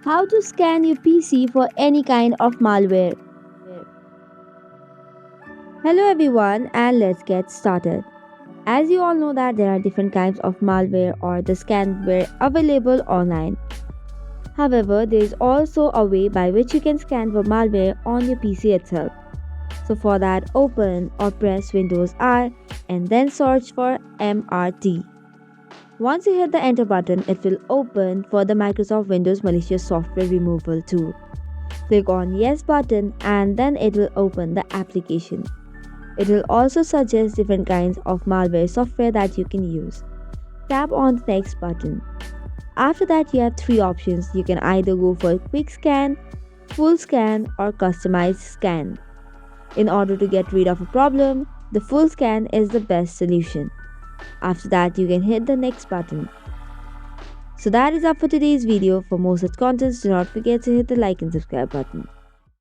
How to scan your PC for any kind of malware. Hello everyone and let's get started. As you all know that there are different kinds of malware or the scanware available online. However, there is also a way by which you can scan for malware on your PC itself. So for that, open or press Windows R and then search for MRT. Once you hit the enter button, it will open for the Microsoft Windows malicious software removal tool. Click on yes button and then it will open the application. It will also suggest different kinds of malware software that you can use. Tap on the next button. After that you have three options. You can either go for quick scan, full scan or customized scan. In order to get rid of a problem, the full scan is the best solution. After that you can hit the next button. So that is up for today's video. For more such contents, do not forget to hit the like and subscribe button.